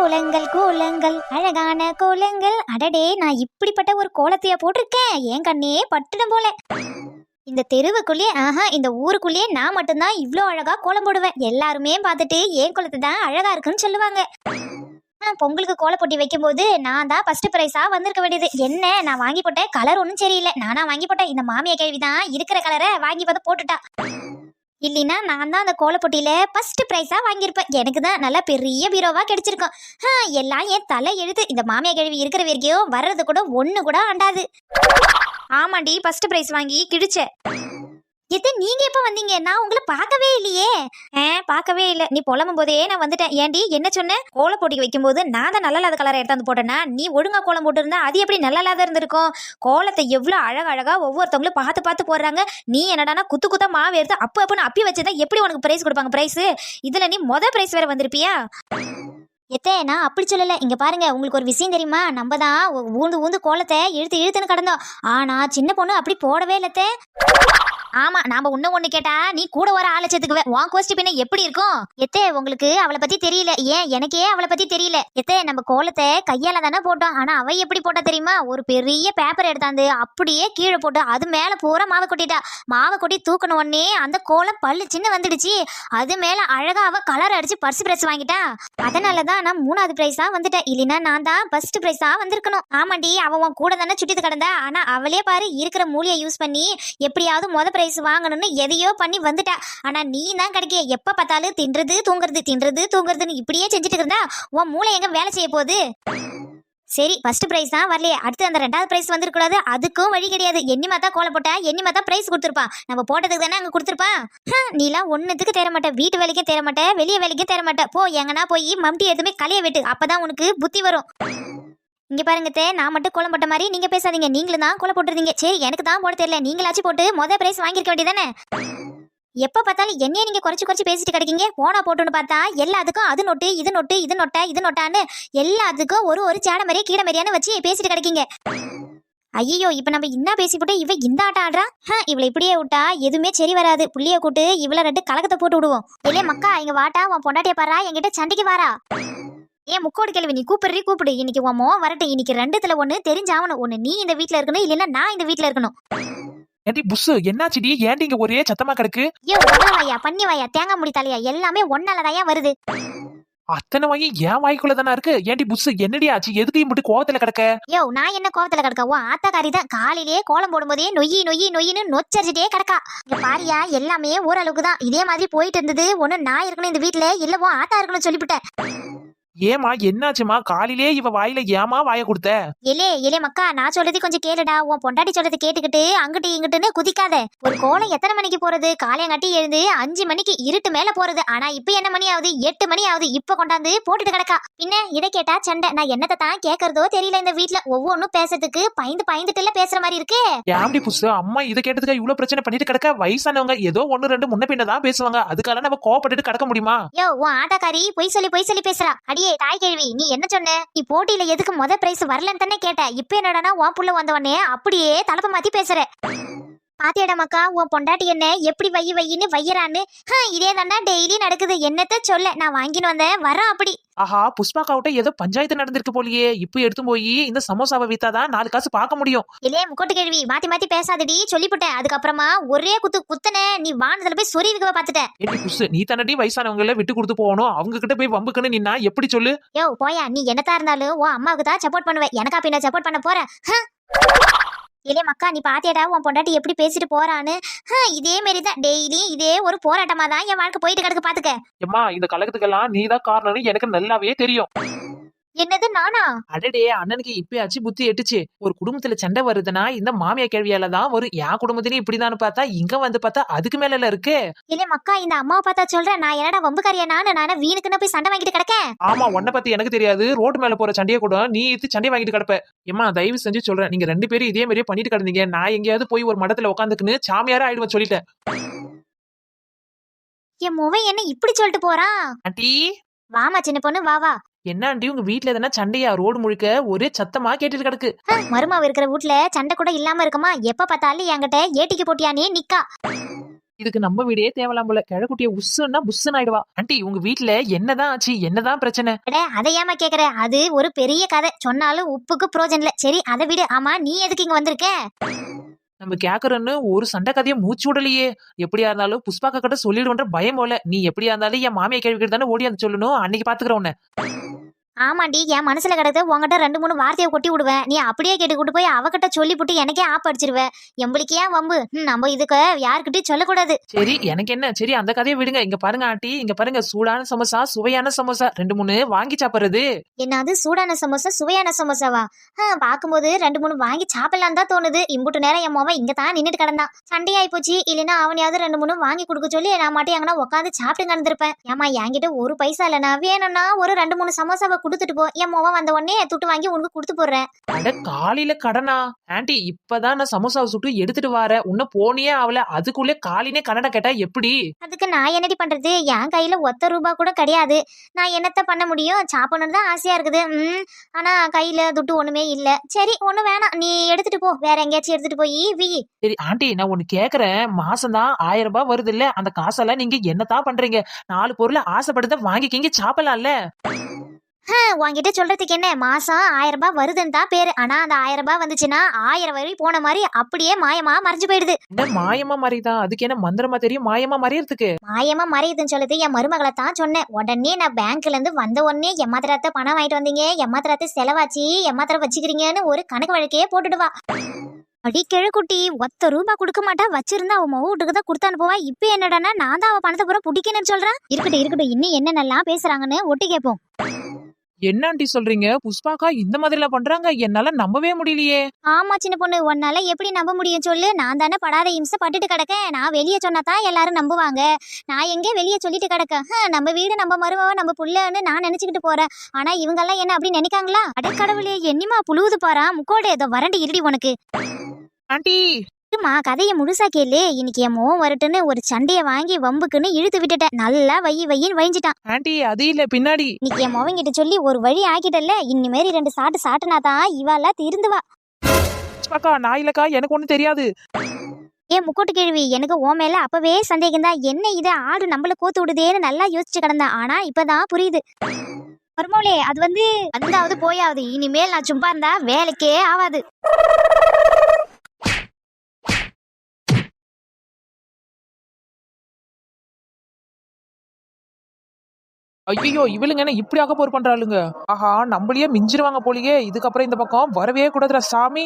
கோலங்கள் கோலங்கள் அழகான கோலங்கள். அடடே, நான் இப்படிப்பட்ட ஒரு கோலத்தையா போட்டிருக்கேன். என் கண்ணே பட்டுடும் போல. இந்த தெருவுக்குள்ளேயே இந்த ஊருக்குள்ளேயே நான் மட்டும்தான் இவ்வளோ அழகா கோலம் போடுவேன். எல்லாருமே பார்த்துட்டு ஏன் கோலத்தை தான் அழகா இருக்குன்னு சொல்லுவாங்க. பொங்கலுக்கு கோலப்போட்டி வைக்கும் போது நான் தான் ஃபர்ஸ்ட் பிரைஸா வந்திருக்க வேண்டியது. என்ன, நான் வாங்கி போட்ட கலர் ஒன்றும் சரியில்லை. நானா வாங்கி போட்டேன். இந்த மாமியா கேள்விதான் இருக்கிற கலரை வாங்கி பார்த்து போட்டுட்டா. இல்லைன்னா நான் தான் அந்த கோலப்போட்டியில ஃபர்ஸ்ட் பிரைஸா வாங்கியிருப்பேன். எனக்கு தான் நல்லா பெரிய பீரோவா கிடைச்சிருக்கும். எல்லாம் என் தலை எழுது. இந்த மாமியா கேள்வி இருக்கிற வரைக்கும் வர்றது கூட ஒண்ணு கூட ஆண்டாது. ஆமாண்டி, ஃபர்ஸ்ட் பிரைஸ் வாங்கி கிழிச்சேன். எது, நீங்க எப்ப வந்தீங்க? நான் உங்களை பார்க்கவே இல்லையே. பார்க்கவே இல்லை. நீ புலம்பும் போதே நான் வந்துட்டேன். ஏண்டி, என்ன சொன்ன? கோலம் போட்டிக்கு வைக்கும் போது நான் தான் நல்லா இல்லாத கலரை எடுத்தாந்து போட்டேன்னா, நீ ஒழுங்கா கோலம் போட்டு இருந்தா அது எப்படி நல்லா இல்லாத இருந்திருக்கும்? கோலத்தை எவ்வளவு அழகா ஒவ்வொருத்தவங்களும் பார்த்து பார்த்து போடுறாங்க. நீ என்னடானா குத்து குத்தா மாவு எடுத்து அப்பன்னு அப்பி வச்சதா எப்படி உனக்கு பிரைஸ் கொடுப்பாங்க? பிரைஸ் இதுல நீ பிரைஸ் வேற வந்திருப்பியா? எத்தே, நான் அப்படி சொல்லல. இங்க பாருங்க, உங்களுக்கு ஒரு விஷயம் தெரியுமா? நம்ம தான் ஊந்து கோலத்தை இழுத்துன்னு கடந்தோம். ஆனா சின்ன பொண்ணு அப்படி போடவே இல்லத்தே. ஆமா, நாம ஒண்ணு கேட்டா நீ கூட வர ஆலட்சத்துக்குவே. உன் கோஷ்டி பின்ன எப்படி இருக்கும்? எத்தே, உங்களுக்கு அவளை பத்தி தெரியல. ஏன், எனக்கே அவளை பத்தி தெரியல. எத்தே, நம்ம கோலத்தை கையால தானே போட்டோம். ஆனா அவ எப்படி போட்டா தெரியுமா? ஒரு பெரிய பேப்பர் எடுத்தாந்து அப்படியே கீழே போட்டு அது மேல பூரா மாவை கொட்டிட்டா. மாவை கொட்டி தூக்கணும் உடனே அந்த கோலம் பல்லு சின்ன வந்துடுச்சு. அது மேல அழகா அவ கலர் அடிச்சு பர்ஸ் பிரைஸ் வாங்கிட்டா. அதனாலதான் நான் 3வது பிரைஸா வந்துட்டேன். இல்லைன்னா நான் தான் ஃபர்ஸ்ட் பிரைஸா வந்திருக்கணும். ஆமாண்டி, அவன் கூட தானே சுட்டிட்டு கிடந்தா. ஆனா அவளே பாரு, இருக்கிற மூலியை யூஸ் பண்ணி எப்படியாவது பிரைஸ் வாங்கணும்னு எதையோ பண்ணி வந்துட்டா. ஆனா நீ தான் கிடைக்க எப்ப பார்த்தாலும் தின்றது தூங்குறதுன்னு இப்படியே செஞ்சுட்டு இருந்தா உன் மூளை எங்க வேலை செய்ய போகுது? சரி, ஃபர்ஸ்ட் பிரைஸ் தான் வரலையே, அடுத்து அந்த 2வது பிரைஸ் வந்துருக்கூடாது. அதுக்கும் வழி கிடையாது. எண்ணிமா தான் கோல போட்டா, எண்ணிமா தான் பிரைஸ் கொடுத்துருப்பான். நம்ம போட்டதுக்கு தானே அங்க கொடுத்துருப்பான். நீலாம் ஒன்னுத்துக்கு தேர மாட்டேன். வீட்டு வேலைக்கே தேர மாட்டேன், வெளியே வேலைக்கே தேர மாட்டேன். போ, எங்கன்னா போய் மம்டி எதுவுமே கலைய விட்டு, அப்பதான் உனக்கு புத்தி வரும். இங்க பாருங்க, நான் மட்டும் கோலம் போட்ட மாதிரி நீங்க பேசாதீங்க. நீங்களும் தான் கோலம் போட்டுருந்தீங்க. சரி, எனக்கு தான் போட தெரியல. நீங்களாச்சும் போட்டு பிரைஸ் வாங்கிருக்க வேண்டியதானே? எப்ப பார்த்தாலும் என்னையே நீங்க குறைச்சு பேசிட்டு கிடைக்கீங்க. போனா போட்டுன்னு பார்த்தா எல்லாத்துக்கும் அது நோட்டு இது நோட்டான்னு எல்லாத்துக்கும் ஒரு சேட மாதிரியே கீழே மாதிரியானு வச்சு பேசிட்டு கிடைக்கீங்க. ஐயோ, இப்ப நம்ம என்ன பேசி போட்டு இவ இந்த ஆட்டம் ஆடுறா. இவளை இப்படியே விட்டா எதுவுமே சரி வராது. புள்ளிய கூட்டு இவளை 2 கலக்கத்தை போட்டு விடுவோம். இல்லையே மக்கா, இங்க வாட்டா, உன் பொண்டாட்டிய பாரா, என்கிட்ட சண்டைக்கு வாரா. ஏன் முக்கோடு கேள்வி, நீ கூப்பிடு. இன்னைக்கு உன் மோ வரட்டும். இன்னைக்கு 2த்துல 1 தெரிஞ்சாவணும். ஒண்ணு நீ இந்த வீட்டுல இருக்கணும், இல்லைன்னா நான் இந்த வீட்டுல இருக்கணும். ஏண்டி புஸ்ஸு, என்னாச்சுடி? ஏண்டி இங்க ஒரே சத்தமா கிடக்கு? வாயா, பண்ணி வாயா, தேங்காய் முடி தலையா, எல்லாமே ஒன்னாலதாயா வருது. அத்தனை வாங்கி என் வாய்க்குள்ள தானே இருக்கு. ஏண்டி புஸ்ஸு, என்னடி ஆச்சு? எதுக்கு மட்டும் கோவத்துல கிடக்க? நான் என்ன கோவத்துல கிடக்க? ஓ ஆத்தாக்காரி தான் காலையிலேயே கோலம் போடும்போதே நொய்யின்னு நொச்சரிச்சுட்டே கிடக்கா. இங்க பாரியா, எல்லாமே ஓரளவுக்கு தான். இதே மாதிரி போயிட்டு இருந்தது. ஒண்ணு நான் இருக்கணும் இந்த வீட்டுல, இல்லவோ ஆத்தா இருக்கணும்னு சொல்லிவிட்டேன். ஏமா, என்னாச்சுமா? காலையிலே இவ வாயில ஏமா வாய கொடுத்த? எலே மக்கா, நான் சொல்றது கொஞ்சம் கேளுடா. உன் பொண்டாட்டி சொல்றது கேட்டுக்கிட்டு அங்கிட்டு இங்கிட்டுன்னு குதிக்காத. ஒரு கோலம் எத்தனை மணிக்கு போறது? காலையங்காட்டி எழுந்து 5 மணிக்கு இருட்டு மேல போறது. ஆனா இப்ப என்ன மணி ஆகுது? 8 மணி ஆகுது. இப்ப கொண்டாந்து போட்டுட்டு கிடக்கா. பின்ன இதை கேட்டா சண்டை. நான் என்னத்தை தான் கேட்கறதோ தெரியல. இந்த வீட்டுல ஒவ்வொன்னும் பேசுறதுக்கு பயந்துட்டுல பேசுற மாதிரி இருக்கு. ஏண்டி புஸ்ஸு, அம்மா இதை கேட்டதுக்கு இவ்வளவு பிரச்சனை பண்ணிட்டு கிடக்க? வயசானவங்க ஏதோ 1 2 முன்ன பின்ன தான் பேசுவாங்க. அதுக்காக நம்ம கோவப்பட்டுட்டு கிடக்க முடியுமா? உன் ஆட்டாக்காரி பொய் சொல்லி பேசுறா. அடியே தாய் கேள்வி, நீ என்ன சொன்ன? நீ போட்டியில எதுக்கு பிரைஸ் வரலன்னு தானே கேட்ட. இப்ப என்னடா உன் புள்ள வந்தவனே அப்படியே தலப்ப மாத்தி பேசுற. பாத்தியடா மக்கா, உன் பொண்டாட்டி என்ன எப்படி வையின்னு வையறான்னு. இதே தானே டெய்லி நடக்குது. என்னத்த சொல்ல, நான் வாங்கின்னு வந்தேன் வரேன் அப்படி. ஆஹா, புஷ்பாக்காவிட்ட ஏதோ பஞ்சாயத்து நடந்திருக்கு போலியே. இப்ப எடுத்து போய் இந்த சமோசாவை வித்தாதான் 4 காசு பார்க்க முடியும். இல்லையே முக்கோட்டு கேள்வி, மாத்தி பேசாதடி சொல்லிவிட்டேன். அதுக்கப்புறமா ஒரே குத்தன நீ வானத்துல போய் சொருவிக்கவே பாத்துட்டேன். ஏடி புஷ், நீ தானடி வயசானவங்கள விட்டு கொடுத்து போகணும். அவங்க கிட்ட போய் வம்புக்குன்னு நின்னா எப்படி சொல்லு? போயா, நீ என்னத்தா இருந்தாலும் உன் அம்மாவுக்கு தான் சப்போர்ட் பண்ணுவேன். எனக்கா பின்ன சப்போர்ட் பண்ண போறேன்? இல்லையே மக்கா, நீ பாத்தியாடா உன் பொண்டாட்டி எப்படி பேசிட்டு போறான்னு? இதே மாரிதான் டெய்லி இதே ஒரு போராட்டமா தான் என் வாழ்க்கை போயிட்டு கிடக்கு. பாத்துக்க அம்மா, இந்த கலகத்துக்கெல்லாம் நீதான் காரணம்னு எனக்கு நல்லாவே தெரியும். என்னது, நானா? அடடே, அண்ணனுக்கு இப்பயாச்சு புத்தி எட்டுச்சு. ஒரு குடும்பத்துல சண்டை வருதுன்னா இந்த மாமியா கேள்வியாலதான் வரும். என் குடும்பத்திலயும் இப்படிதான்னு பார்த்தா இங்க வந்து பார்த்தா அதுக்கு மேல இருக்கு. இல்ல மக்கா, இந்த அம்மாவை பார்த்தா சொல்றேன். நான் என்னடா வம்புக்காரியா? நானே வீணுக்குன்னு போய் சண்டை வாங்கிட்டு கிடக்கேன். ஆமா, உன்னை பத்தி எனக்கு தெரியாது. ரோடு மேல போற சண்டையை கூட நீ சண்டை வாங்கிட்டு கிடப்ப. ஏமா, தயவு செஞ்சு சொல்றேன், நீங்க 2 பேரும் இதே மாதிரியே பண்ணிட்டு கிடந்தீங்க. நான் எங்கேயாவது போய் ஒரு மடத்துல உட்காந்துக்குன்னு சாமியாரா ஆயிடுவேன் சொல்லிட்டேன். என் முவை என்ன இப்படி சொல்லிட்டு போறான்? ஆண்டி, வாமா சின்ன பொண்ணு, வா. என்ன ஆண்டி, உங்க வீட்டுல எதனா சண்டையா? ரோடு முழுக்க ஒரே சத்தமா கேட்டுட்டு கிடக்கு. மருமாவ இருக்கிற வீட்டுல சண்டை கூட இல்லாம இருக்குமா? எப்ப பார்த்தாலும் என்கிட்ட ஏட்டிக்கு போட்டியானே நிக்கா. இதுக்கு நம்ம வீடே தேவலாம் போல. கிழக்குட்டிய உஸ்ஸுன்னா புஸ்ஸுன்னு ஆயிடுவா. ஆண்டி உங்க வீட்டுல என்னதான் ஆச்சு, என்னதான் பிரச்சனை? அட அதை ஏமா கேக்குற, அது ஒரு பெரிய கதை, சொன்னாலும் உப்புக்கு புரோஜனம் இல்ல. சரி அதை விடு. ஆமா நீ எதுக்கு இங்க வந்திருக்க? நம்ம கேக்குறோன்னு ஒரு சண்டை கதையை மூச்சு விடலையே. எப்படியா இருந்தாலும் புஷ்பாக்கா கிட்ட சொல்லிடுவன்ற பயம் போல. நீ எப்படியா இருந்தாலும் என் மாமியை கேள்வி தானே ஓடி வந்து சொல்லணும். அன்னைக்கு பாத்துக்கிறேன் உன்னை. ஆமாண்டி, என் மனசுல கிடக்கு உங்ககிட்ட 2 3 வார்த்தையை கொட்டி விடுவேன். நீ அப்படியே கேட்டுக்கிட்டு போய் அவகிட்ட சொல்லிவிட்டு எனக்கே ஆப்படிச்சிருவ. எம்பளுக்கு ஏன் வம்பு? நம்ம இதுக்கு யாருக்கிட்டையும் சொல்லக்கூடாது. சரி எனக்கு என்ன, சரி அந்த கதையை விடுங்க. இங்க பாருங்க ஆண்டி, இங்க பாருங்க சூடான சமோசா, சுவையான சமோசா 2 3 வாங்கி சாப்பிடுறது. என்னது சூடான சமோசா சுவையான சமோசாவா? பாக்கும்போது 2 3 வாங்கி சாப்பிடலாம் தான் தோணுது. இம்புட்டு நேரம் என் மோவன் இங்க தான் நின்னுட்டு கிடந்தான். சண்டையாயி போச்சு. இல்லைன்னா அவனையாவது 2 3 வாங்கி கொடுக்க சொல்லி நான் மட்டும் எங்கன்னா உட்காந்து சாப்பிட்டு கிடந்திருப்பேன். ஏமா என்கிட்ட ஒரு பைசா இல்லைனா வேணும்னா ஒரு 2 3 சமோசாவை கொடுத்துட்டு போ. என் மோவன் வந்த உடனே துட்டு வாங்கி உனக்கு கொடுத்து போடுறேன். அட காலையில கடனா? ஆண்டி இப்பதான் நான் சமோசாவை சுட்டு எடுத்துட்டு வரேன். உன்ன போனியே அவளை அதுக்குள்ளே காலினே கடனை கேட்டா எப்படி? அதுக்கு நான் என்னடி பண்றது? என் கையில ஒத்த ரூபா கூட கிடையாது. நான் என்னத்த பண்ண முடியும்? சாப்பிடணும்னு தான் ஆசையா இருக்குது. ஆனா கையில துட்டு ஒண்ணுமே இல்ல. சரி ஒண்ணு வேணாம், நீ எடுத்துட்டு போ. வேற எங்கேயாச்சும் எடுத்துட்டு போய் வி. சரி ஆண்டி நான் ஒண்ணு கேக்குறேன். மாசம் தான் 1000 ரூபாய் வருது இல்ல, அந்த காசெல்லாம் நீங்க என்னதான் பண்றீங்க? 4 பொருளை ஆசைப்படுத்த வாங்கிக்கிங்க சாப்பிடலாம்ல. உன்கிட்ட சொல்றதுக்கு என்ன, மாசம் 1000 ரூபாய் வருதுன்னு தான் பேரு. ஆனா அந்த 1000 ரூபாய் வந்துச்சுன்னா 1000 வரை போன மாதிரி அப்படியே மாயமா மறைஞ்சு போயிடுது. இந்த மாயமா மாறிதான், அதுக்கு என்ன மந்திரமா தெரியும் மாயமா மறையறதுக்கு? மாயமா மறையுதுன்னு சொல்லுது என் மருமகளை தான் சொன்னேன். உடனே நான் பேங்க்ல இருந்து வந்த உடனே எம்மாத்திரத்தை பணம் வாங்கிட்டு வந்தீங்க, எம்மாத்திரத்தை செலவாச்சு, எம்மாத்திரம் வச்சுக்கிறீங்கன்னு ஒரு கணக்கு வழக்கையே போட்டுடுவா. அடி கிழக்குட்டி, ஒத்த ரூபா கொடுக்க மாட்டா. வச்சிருந்தா அவன் வீட்டுக்கு தான் கொடுத்து அனுப்புவா. இப்ப என்னடானா நான் தான் அவ பணத்தை பூரா புடிக்கணும்னு சொல்றேன். இருக்கட்டும் இன்னும் என்னென்னலாம் பேசுறாங்கன்னு ஒட்டி கேட்போம். என்ன ஆண்டி சொல்றீங்க? புஷ்பாக்கா இந்த மாதிரி எல்லாம் பண்றாங்க? என்னால நம்பவே முடியலையே. ஆமா சின்ன பொண்ணு, உன்னால எப்படி நம்ப முடியும் சொல்லு? நான் தானே படாத இம்சை பட்டுட்டு கிடக்கேன். நான் வெளியே சொன்னாதான் எல்லாரும் நம்புவாங்க. நான் எங்கே வெளியே சொல்லிட்டு கிடக்கேன்? நம்ம வீடு நம்ம மருமவ நம்ம புள்ளன்னு நான் நினைச்சுக்கிட்டு போறேன். ஆனா இவங்க எல்லாம் என்ன அப்படி நினைக்காங்களா? அடக்கடவுளே, என்னமா புழுவுது பாரா முக்கோட. ஏதோ வரண்டி இருடி உனக்கு. ஆண்டி கதையை முழுசா கேளு. இன்னைக்கு என் மோன் வரட்டுன்னு ஒரு சண்டைய வாங்கி வம்புக்குன்னு இழுத்து விட்டுட்டேன். நல்லா வையின்னு வழிஞ்சிட்டான். ஆண்டி அது இல்ல பின்னாடி. இன்னைக்கு என் மோவங்கிட்ட சொல்லி ஒரு வழி ஆக்கிட்டல. இனிமேரி 2 சாட்டு சாட்டுனாதான் இவாள திருந்துவா. புஷ்பாக்கா நான் இல்லக்கா, எனக்கு ஒண்ணும் தெரியாது. ஏன் முக்கூட்டு கேள்வி, எனக்கு ஓ மேல அப்பவே சந்தேகம் தான். என்ன இதை ஆடு நம்மள கோத்து விடுதேன்னு நல்லா யோசிச்சு கிடந்தேன். ஆனா இப்பதான் புரியுது. மருமவளே, அது வந்தாவது போயாவது. இனிமேல் நான் சும்மா இருந்தா வேலைக்கே ஆவாது. ஐயோ இவளுங்க என்ன இப்படி ஆக்கப்போர் பண்றாளுங்க? ஆஹா நம்மளையே மிஞ்சிருவாங்க போலியே. இதுக்கப்புறம் இந்த பக்கம் வரவே கூடாதுடா சாமி.